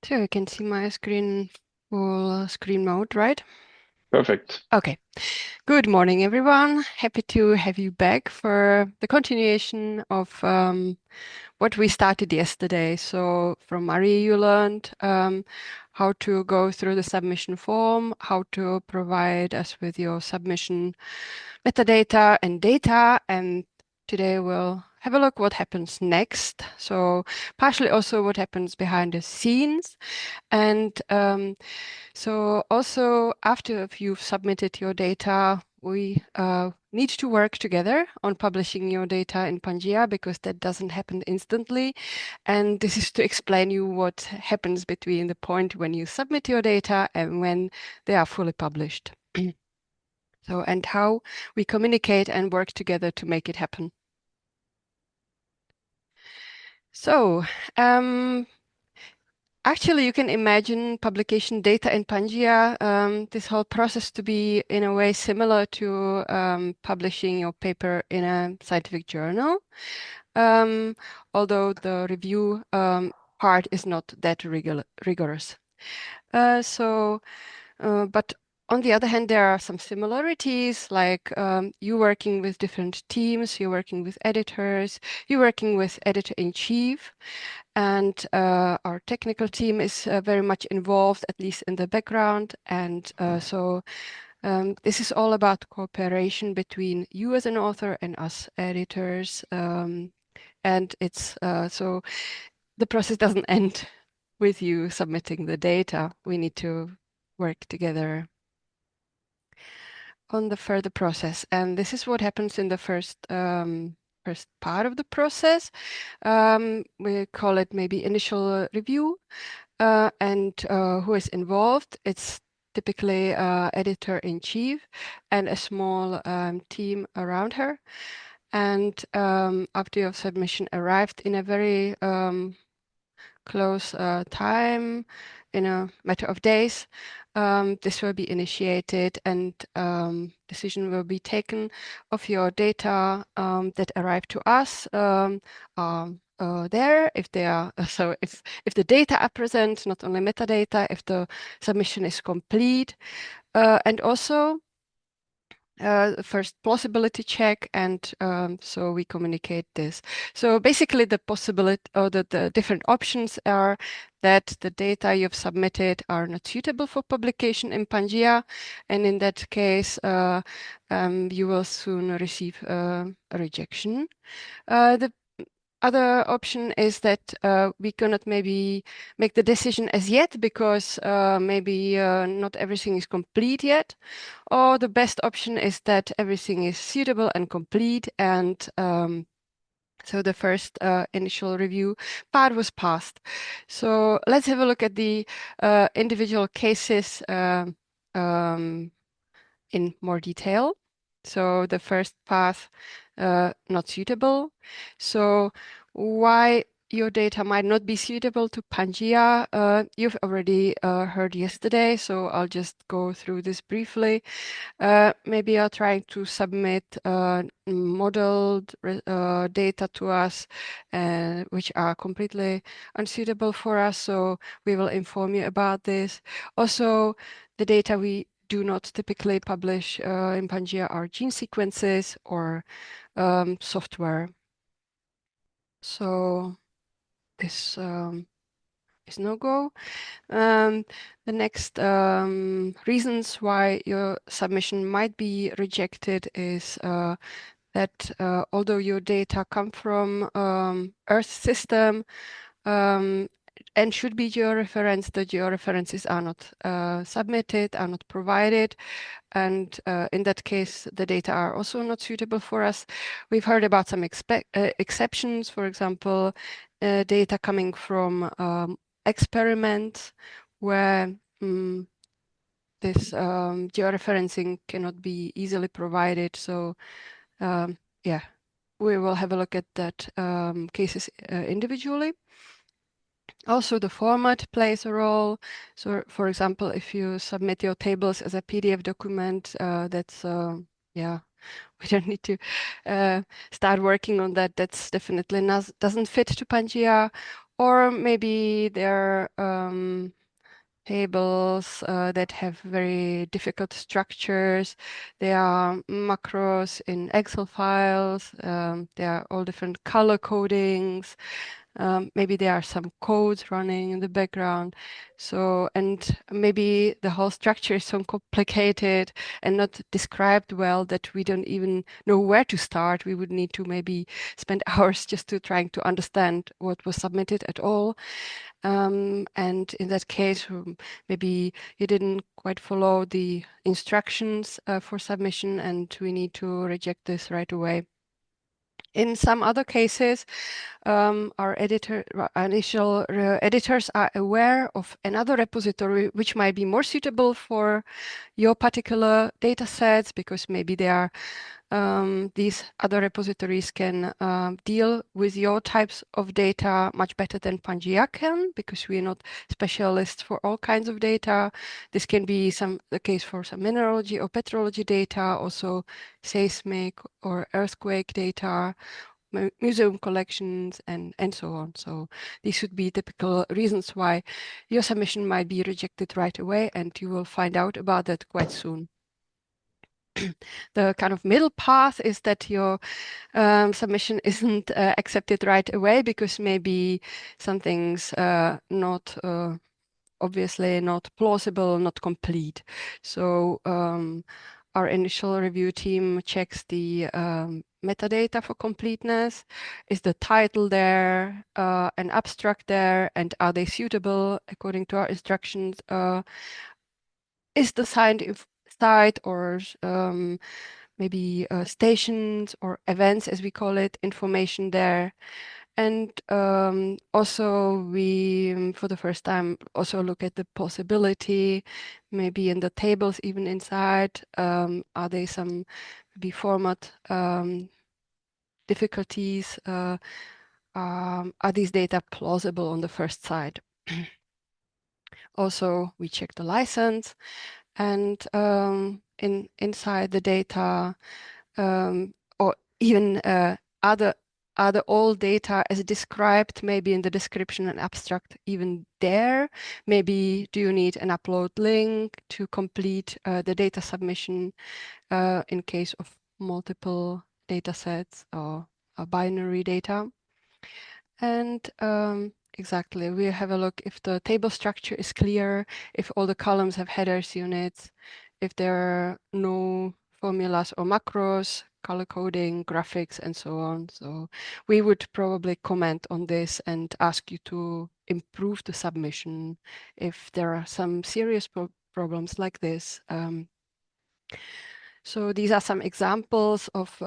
So you can see my screen, full screen mode, right? Perfect. Okay. Good morning, everyone. Happy to have you back for the continuation of what we started yesterday. So from Marie, you learned how to go through the submission form, how to provide us with your submission metadata and data. And today we'll have a look what happens next. So partially also what happens behind the scenes. And so also after you've submitted your data, we need to work together on publishing your data in PANGAEA because that doesn't happen instantly. And this is to explain you what happens between the point when you submit your data and when they are fully published. So, and how we communicate and work together to make it happen. So, actually, you can imagine publication data in PANGAEA, this whole process to be in a way similar to publishing your paper in a scientific journal, um, although the review part is not that rigorous. But on the other hand, there are some similarities, like you working with different teams, you're working with editors, you're working with editor-in-chief, and our technical team is very much involved, at least in the background. And this is all about cooperation between you as an author and us editors. And it's so the process doesn't end with you submitting the data. We need to work together on the further process. And this is what happens in the first part of the process. We call it maybe initial review. And who is involved? It's typically editor-in-chief and a small team around her. And after your submission arrived in a very close time, in a matter of days, this will be initiated and decision will be taken of your data that arrive to us there, if they are so if the data are present, not only metadata, if the submission is complete, and also first plausibility check, and so we communicate this. So basically the possibility or the different options are that the data you've submitted are not suitable for publication in PANGAEA, and in that case you will soon receive a rejection. The other option is that we cannot maybe make the decision as yet because maybe not everything is complete yet. Or the best option is that everything is suitable and complete, and so the first initial review part was passed. So let's have a look at the individual cases in more detail. So the first path, not suitable. So why your data might not be suitable to PANGAEA, you've already heard yesterday, so I'll just go through this briefly. Maybe you're trying to submit modeled data to us, which are completely unsuitable for us, so we will inform you about this. Also, the data we do not typically publish in PANGAEA are gene sequences or software. So this is no-go. The next reasons why your submission might be rejected is that although your data come from Earth system and should be georeferenced, the georeferences are not submitted, are not provided, and in that case, the data are also not suitable for us. We've heard about some exceptions, for example, data coming from experiments where this georeferencing cannot be easily provided. So yeah, we will have a look at that cases individually. Also, the format plays a role. So, for example, if you submit your tables as a PDF document, that's, yeah, we don't need to start working on that. That's definitely not, doesn't fit to PANGAEA. Or maybe there are tables that have very difficult structures. There are macros in Excel files. There are all different color codings. Maybe there are some codes running in the background. So, and maybe the whole structure is so complicated and not described well that we don't even know where to start. We would need to maybe spend hours just to trying to understand what was submitted at all. And in that case, maybe you didn't quite follow the instructions for submission, and we need to reject this right away. In some other cases, our initial editors are aware of another repository which might be more suitable for your particular data sets, because maybe these other repositories can deal with your types of data much better than PANGAEA can, because we're not specialists for all kinds of data. This can be the case for some mineralogy or petrology data, also seismic or earthquake data, museum collections, and so on. So these should be typical reasons why your submission might be rejected right away, and you will find out about that quite soon. The kind of middle path is that your submission isn't accepted right away because maybe something's not obviously not plausible, not complete. So our initial review team checks the metadata for completeness. Is the title there, an abstract there, and are they suitable according to our instructions? Is the site or maybe stations or events, as we call it, information there? And also we, for the first time, also look at the plausibility, maybe in the tables, even inside. Are there some maybe format difficulties? Are these data plausible on the first side? Also, we check the license, and inside the data, or even are the old data as described, maybe in the description and abstract, even there? Maybe do you need an upload link to complete the data submission in case of multiple data sets or binary data? And exactly, we have a look if the table structure is clear, if all the columns have headers units, if there are no formulas or macros, color coding, graphics, and so on. So we would probably comment on this and ask you to improve the submission if there are some serious problems like this. So these are some examples of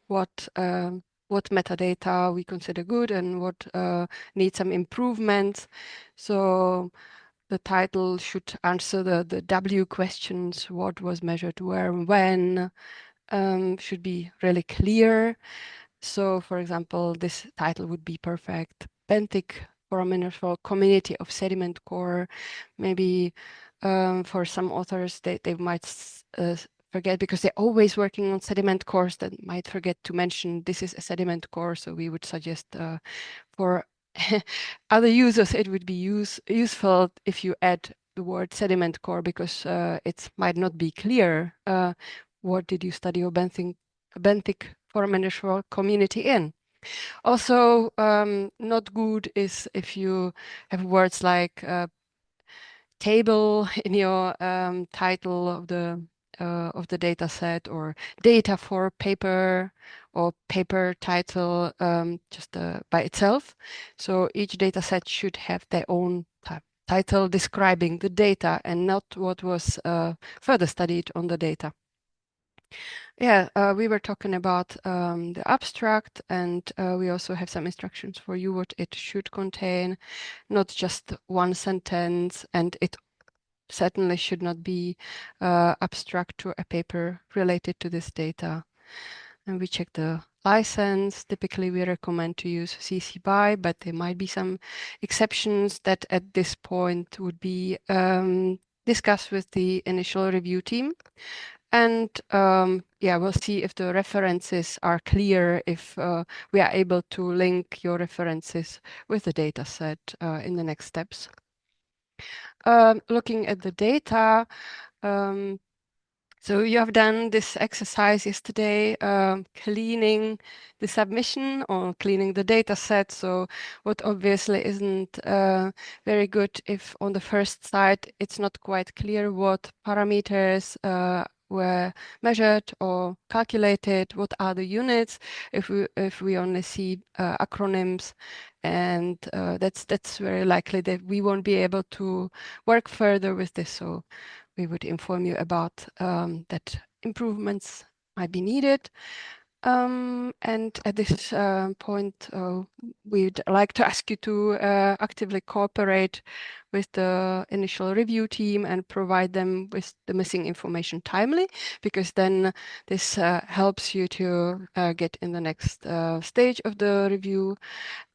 what metadata we consider good and what needs some improvements. So the title should answer the W questions: what was measured where, when, should be really clear. So, for example, this title would be perfect: benthic foraminal community of sediment core. Maybe for some authors, they might forget, because they're always working on sediment cores, that might forget to mention this is a sediment core. So we would suggest for other users, it would be useful if you add the word sediment core, because it might not be clear what did you study your benthic foraminal community in. Also, not good is if you have words like table in your title of the data set, or data for paper, or paper title just by itself. So each data set should have their own title describing the data and not what was further studied on the data. Yeah, we were talking about the abstract, and we also have some instructions for you what it should contain, not just one sentence, and it certainly should not be abstract to a paper related to this data. And we check the license. Typically, we recommend to use CC BY, but there might be some exceptions that at this point would be discussed with the initial review team. And yeah, we'll see if the references are clear, if we are able to link your references with the data set in the next steps. Looking at the data, so you have done this exercise yesterday, cleaning the submission or cleaning the data set. So what obviously isn't very good if on the first side it's not quite clear what parameters were measured or calculated, what are the units, if we only see acronyms, and that's very likely that we won't be able to work further with this. So we would inform you about that improvements might be needed. And at this point, we'd like to ask you to actively cooperate with the initial review team and provide them with the missing information timely, because then this helps you to get in the next stage of the review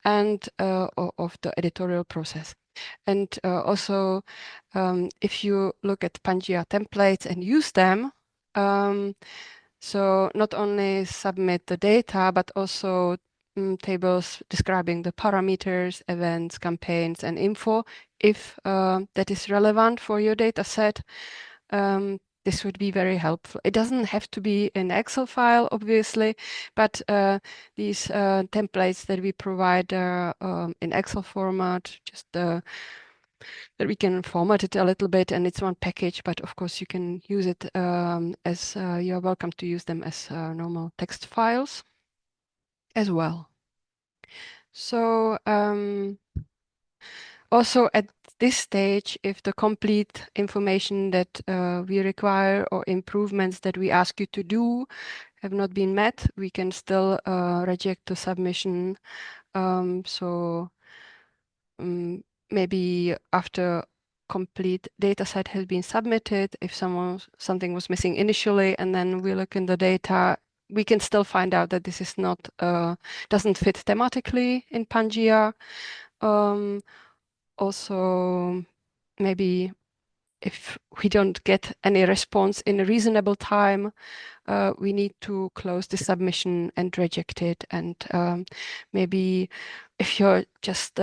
and of the editorial process. And also, if you look at PANGAEA templates and use them, so not only submit the data, but also tables describing the parameters, events, campaigns, and info, if that is relevant for your data set. This would be very helpful. It doesn't have to be an Excel file, obviously, but these templates that we provide in Excel format, just that we can format it a little bit, and it's one package, but of course you can use it as you're welcome to use them as normal text files as well. So also at this stage, if the complete information that we require or improvements that we ask you to do have not been met, we can still reject the submission. So maybe after complete data set has been submitted, if something was missing initially, and then we look in the data, we can still find out that this is not doesn't fit thematically in PANGAEA. Also, maybe if we don't get any response in a reasonable time, we need to close the submission and reject it. And maybe if you're just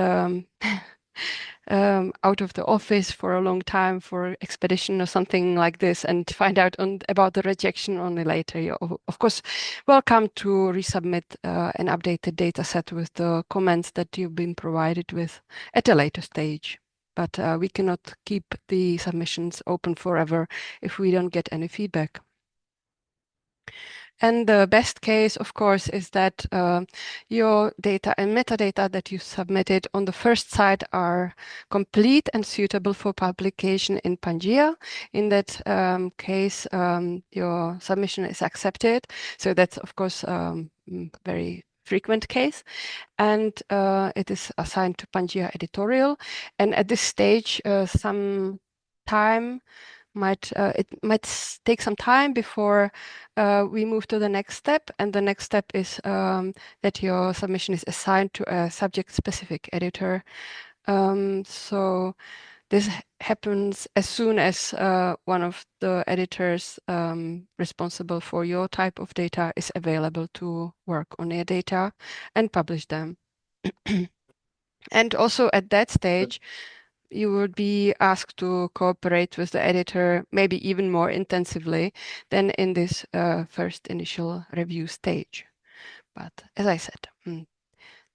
out of the office for a long time for expedition or something like this and find out about the rejection only later, you're of course welcome to resubmit an updated data set with the comments that you've been provided with at a later stage. But we cannot keep the submissions open forever if we don't get any feedback. And the best case, of course, is that your data and metadata that you submitted on the first side are complete and suitable for publication in PANGAEA. In that case, your submission is accepted. So that's, of course, very frequent case. And it is assigned to PANGAEA editorial. And at this stage, some time it might take some time before we move to the next step. And the next step is that your submission is assigned to a subject-specific editor. So this happens as soon as one of the editors responsible for your type of data is available to work on your data and publish them. And also at that stage, you would be asked to cooperate with the editor maybe even more intensively than in this first initial review stage. But as I said,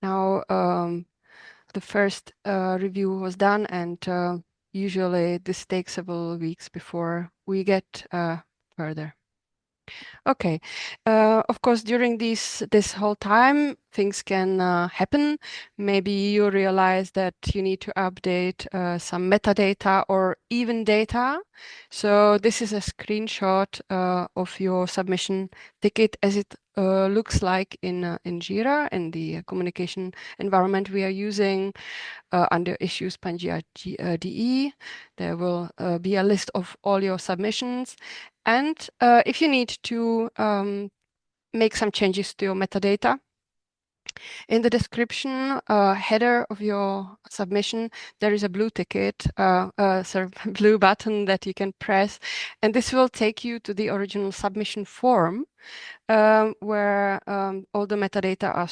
now the first review was done, and usually this takes several weeks before we get further. Okay. Of course, during this whole time, things can happen. Maybe you realize that you need to update some metadata or even data. So this is a screenshot of your submission ticket as it looks like in Jira, in the communication environment we are using under issues PANGAEA DE. There will be a list of all your submissions. And if you need to make some changes to your metadata, In the description header of your submission, there is a blue ticket, sorry, blue button that you can press, and this will take you to the original submission form, where all the metadata are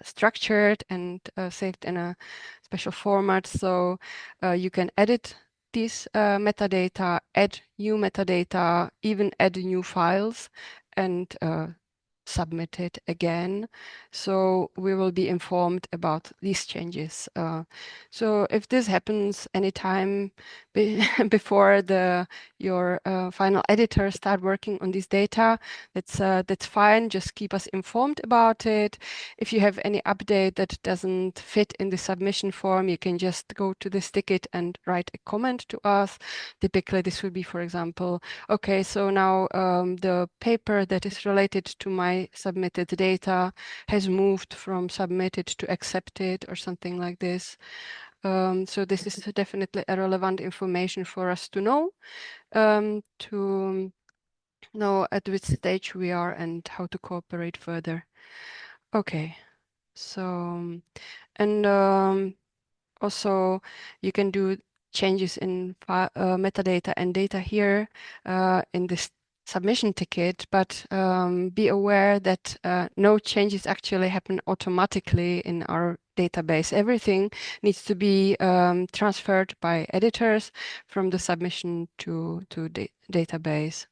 structured and saved in a special format. So you can edit these metadata, add new metadata, even add new files, and submit it again. So we will be informed about these changes. So if this happens anytime before your final editor start working on this data, that's fine. Just keep us informed about it. If you have any update that doesn't fit in the submission form, you can just go to this ticket and write a comment to us. Typically, this would be, for example, okay, so now the paper that is related to my submitted data has moved from submitted to accepted or something like this. So this is definitely a relevant information for us to know at which stage we are and how to cooperate further. Okay, so and also you can do changes in metadata and data here in this submission ticket, but be aware that no changes actually happen automatically in our database. Everything needs to be transferred by editors from the submission to database.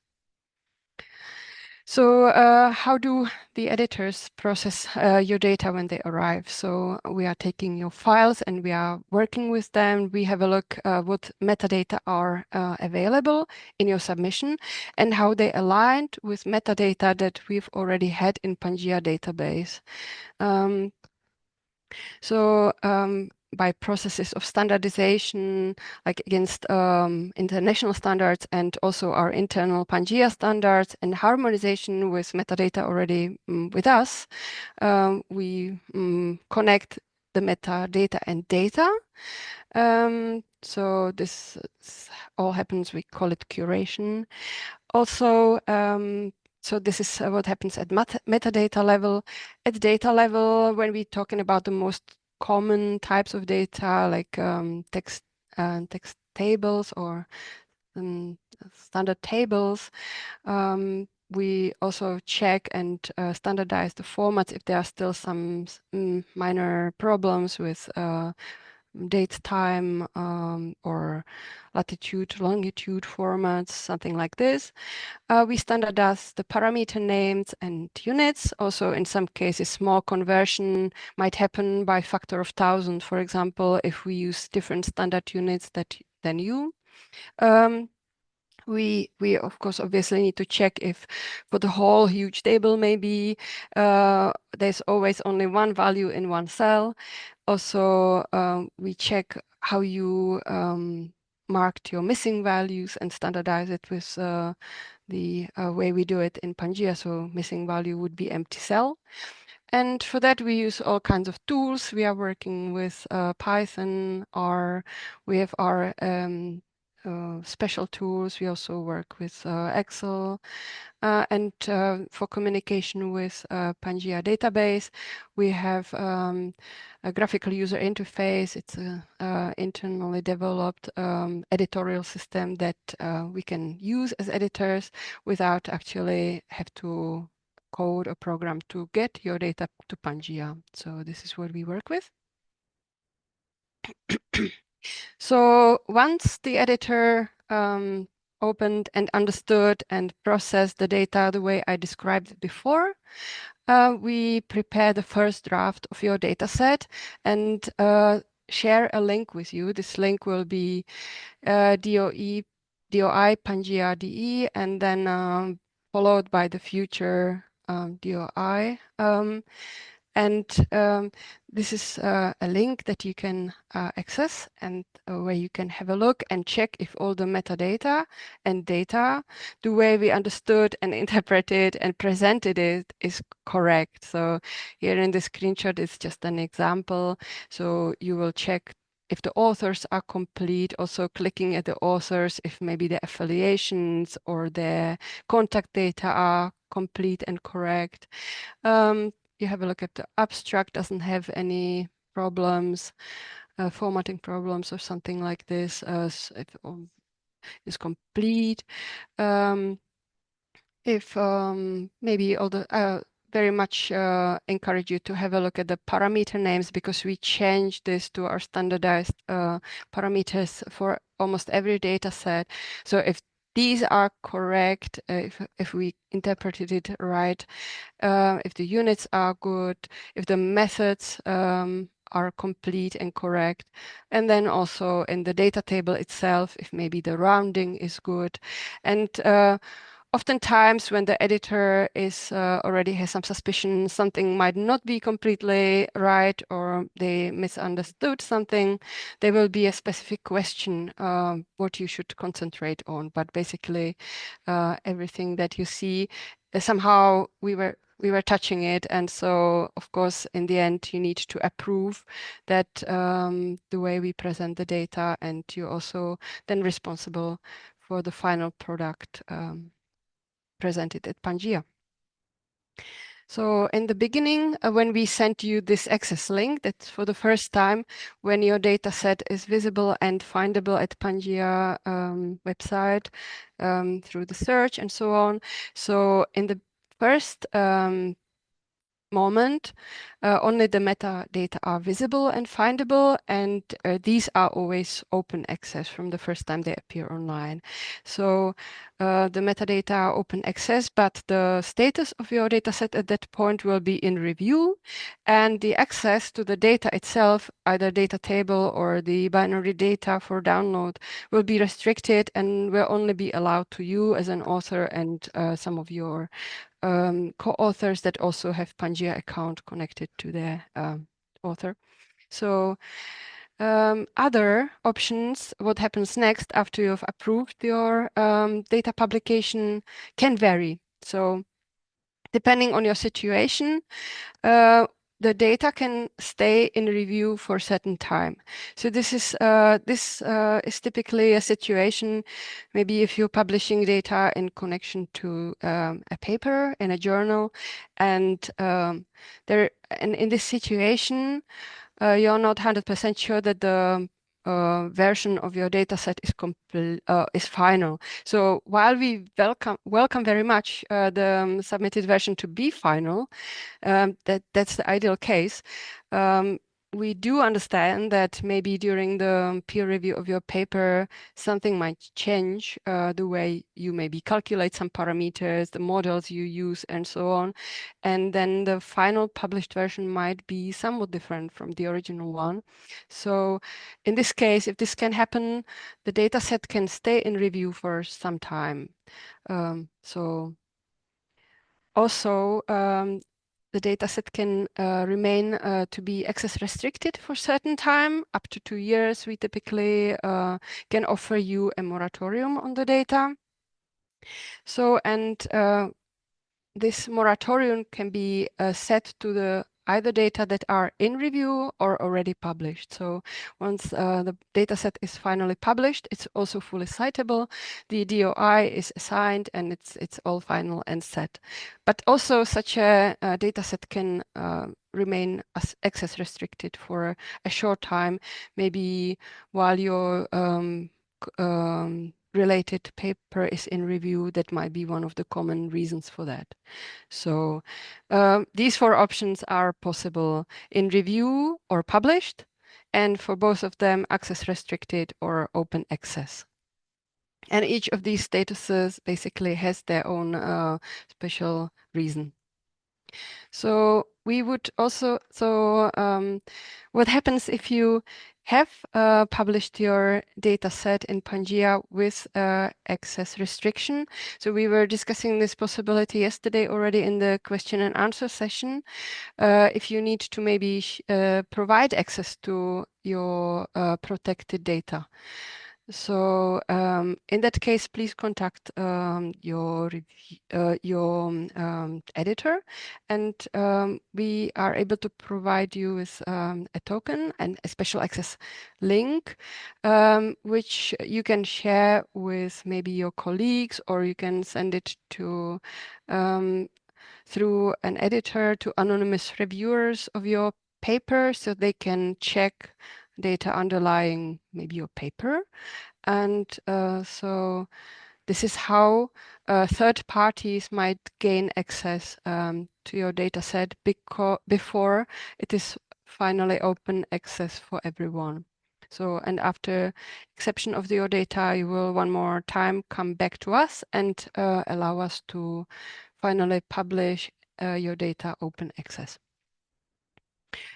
So how do the editors process your data when they arrive? So we are taking your files and we are working with them. We have a look what metadata are available in your submission and how they aligned with metadata that we've already had in PANGAEA database. So by processes of standardization, like against international standards and also our internal PANGAEA standards and harmonization with metadata already with us, we connect the metadata and data. So this all happens, we call it curation. Also, so this is what happens at metadata level. At data level, when we're talking about the most common types of data, like text tables or standard tables, we also check and standardize the formats if there are still some minor problems with date, time, or latitude, longitude formats, something like this. We standardize the parameter names and units. Also, in some cases, small conversion might happen by factor of 1,000, for example, if we use different standard units than you. We of course obviously need to check if for the whole huge table maybe there's always only one value in one cell. Also, we check how you marked your missing values and standardize it with the way we do it in PANGAEA. So missing value would be empty cell. And for that, we use all kinds of tools. We are working with Python, R. We have our special tools. We also work with Excel. And for communication with PANGAEA database, we have a graphical user interface. It's a internally developed editorial system that we can use as editors without actually have to code or program to get your data to PANGAEA. So this is what we work with. So once the editor opened and understood and processed the data the way I described before, we prepare the first draft of your data set and share a link with you. This link will be DOI PANGAEA DE and then followed by the future DOI. And this is a link that you can access and where you can have a look and check if all the metadata and data, the way we understood and interpreted and presented it is correct. So here in the screenshot, it's just an example. So you will check if the authors are complete, also clicking at the authors, if maybe the affiliations or their contact data are complete and correct. you have a look at the abstract, doesn't have any problems, formatting problems or something like this, it is complete. If maybe all the very much encourage you to have a look at the parameter names, because we changed this to our standardized parameters for almost every data set. So if these are correct, if we interpreted it right, if the units are good, if the methods are complete and correct, and then also in the data table itself, if maybe the rounding is good. And oftentimes when the editor is already has some suspicion something might not be completely right, or they misunderstood something, there will be a specific question what you should concentrate on. But basically everything that you see, somehow we were touching it, and so of course in the end you need to approve that the way we present the data, and you're also then responsible for the final product presented at PANGAEA. So in the beginning, when we sent you this access link, that's for the first time when your data set is visible and findable at PANGAEA website through the search and so on. So in the first moment, only the metadata are visible and findable, and these are always open access from the first time they appear online. So the metadata are open access, but the status of your dataset at that point will be in review, and the access to the data itself, either data table or the binary data for download, will be restricted and will only be allowed to you as an author and some of your co-authors that also have PANGAEA account connected to their author. So other options, what happens next after you've approved your data publication, can vary. So depending on your situation, the data can stay in review for a certain time. So this is typically a situation, maybe if you're publishing data in connection to a paper in a journal, and in this situation, you're not 100% sure that the version of your data set is final. So while we welcome very much the submitted version to be final, that's the ideal case. We do understand that maybe during the peer review of your paper, something might change, the way you maybe calculate some parameters, the models you use, and so on. And then the final published version might be somewhat different from the original one. So in this case, if this can happen, the data set can stay in review for some time. So also, the dataset can remain to be access restricted for certain time, up to 2 years. We typically can offer you a moratorium on the data. So, and this moratorium can be set to the either data that are in review or already published. So once the dataset is finally published, it's also fully citable. The DOI is assigned, and it's all final and set. But also such a dataset can remain as access restricted for a short time, maybe while your related paper is in review. That might be one of the common reasons for that. So these 4 options are possible: in review or published, and for both of them, access restricted or open access. And each of these statuses basically has their own special reason. So we would also, what happens if you have published your data set in PANGAEA with access restriction? So we were discussing this possibility yesterday already in the question and answer session. If you need to maybe provide access to your protected data. So in that case, please contact your editor, and we are able to provide you with a token and a special access link, which you can share with maybe your colleagues, or you can send it to through an editor to anonymous reviewers of your paper so they can check data underlying maybe your paper. And so this is how third parties might gain access to your data set before it is finally open access for everyone. So, and after exception of your data, you will one more time come back to us and allow us to finally publish your data open access.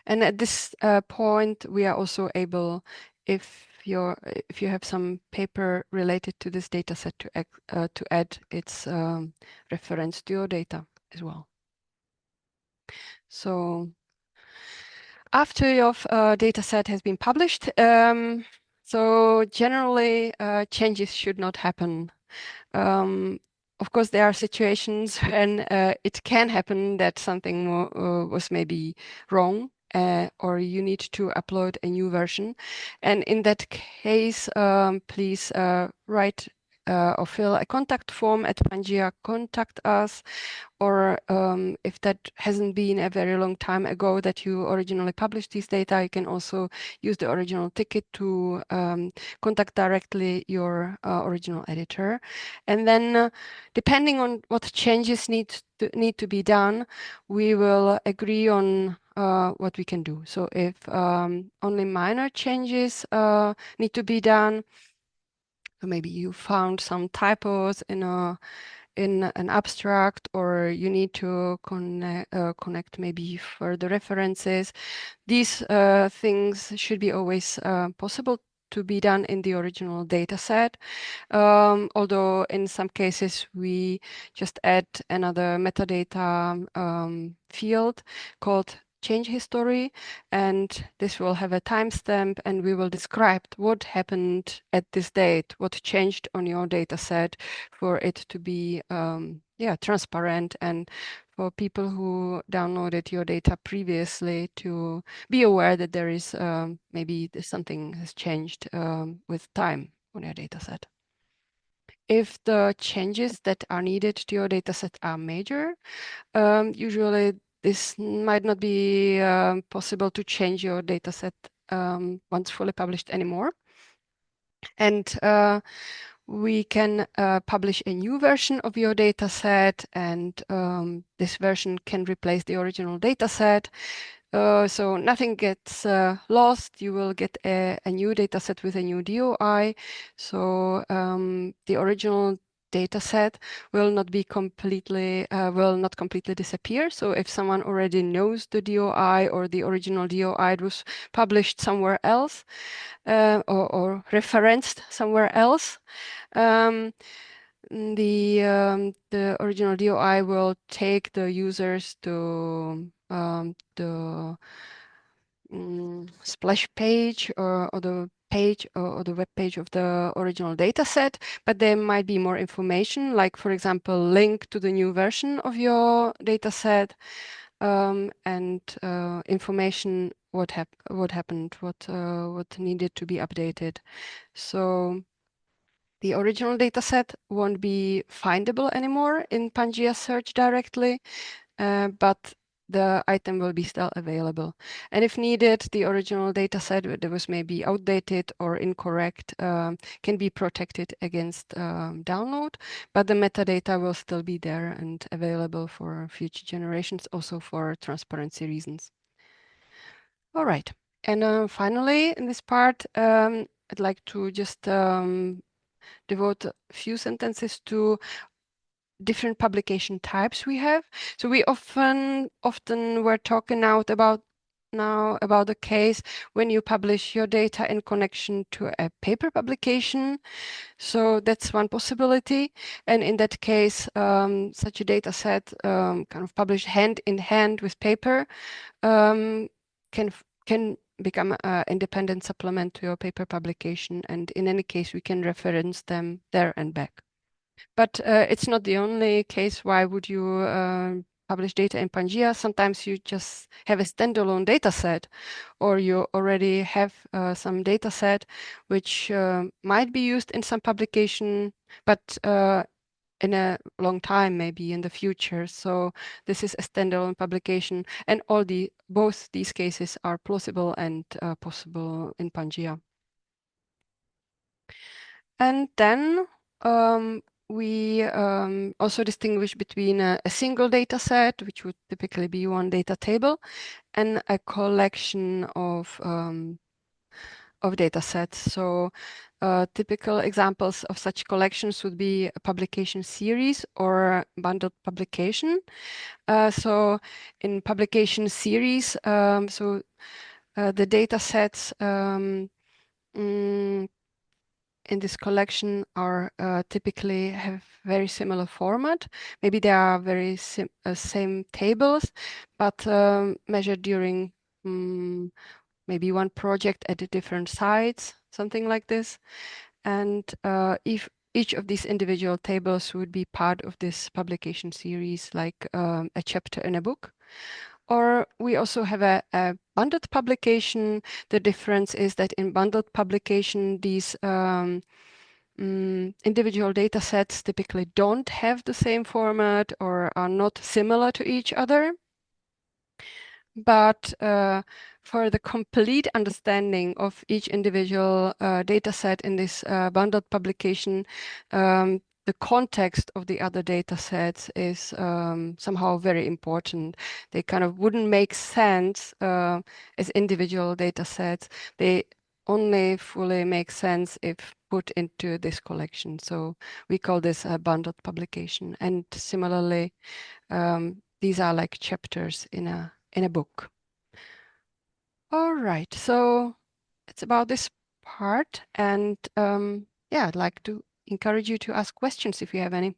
And at this point, we are also able, if you have some paper related to this data set, to add its reference to your data as well. So after your data set has been published, so generally changes should not happen. Of course, there are situations when it can happen that something was maybe wrong, or you need to upload a new version. And in that case, please write or fill a contact form at PANGAEA, contact us, or if that hasn't been a very long time ago that you originally published these data, you can also use the original ticket to contact directly your original editor. And then depending on what changes need to be done, we will agree on what we can do. So if only minor changes need to be done, so maybe you found some typos in an abstract, or you need to connect maybe further references. These things should be always possible to be done in the original data set. Although in some cases we just add another metadata field called change history, and this will have a timestamp, and we will describe what happened at this date, what changed on your data set, for it to be transparent, and for people who downloaded your data previously to be aware that there is maybe something has changed with time on your data set. If the changes that are needed to your data set are major, usually this might not be possible to change your data set once fully published anymore. And we can publish a new version of your data set, and this version can replace the original data set. So nothing gets lost. You will get a new data set with a new DOI. So the original data set will not completely disappear. So if someone already knows the DOI, or the original DOI was published somewhere else, or referenced somewhere else, the original DOI will take the users to the splash page, or the page, or the web page of the original data set, but there might be more information, like for example link to the new version of your data set, and information what happened, what needed to be updated. So the original data set won't be findable anymore in PANGAEA search directly, but the item will be still available. And if needed, the original data set that was maybe outdated or incorrect can be protected against download, but the metadata will still be there and available for future generations, also for transparency reasons. All right. And finally, in this part, I'd like to just devote a few sentences to different publication types we have. So we often were talking now about the case when you publish your data in connection to a paper publication. So that's one possibility. And in that case, such a data set kind of published hand in hand with paper can become an independent supplement to your paper publication. And in any case, we can reference them there and back. But it's not the only case. Why would you publish data in PANGAEA? Sometimes you just have a standalone data set, or you already have some data set which might be used in some publication, but in a long time, maybe in the future. So this is a standalone publication, and both these cases are plausible and possible in PANGAEA. And then we also distinguish between a single data set, which would typically be one data table, and a collection of data sets. So typical examples of such collections would be a publication series or bundled publication. So in publication series, the data sets in this collection are typically have very similar format. Maybe they are very same tables, but measured during maybe one project at different sites, something like this. And if each of these individual tables would be part of this publication series, like a chapter in a book. Or we also have a bundled publication. The difference is that in bundled publication, these individual data sets typically don't have the same format or are not similar to each other. But for the complete understanding of each individual data set in this bundled publication, the context of the other data sets is somehow very important. They kind of wouldn't make sense as individual data sets. They only fully make sense if put into this collection. So we call this a bundled publication. And similarly, these are like chapters in a book. All right, so it's about this part, and yeah, I'd like to encourage you to ask questions if you have any.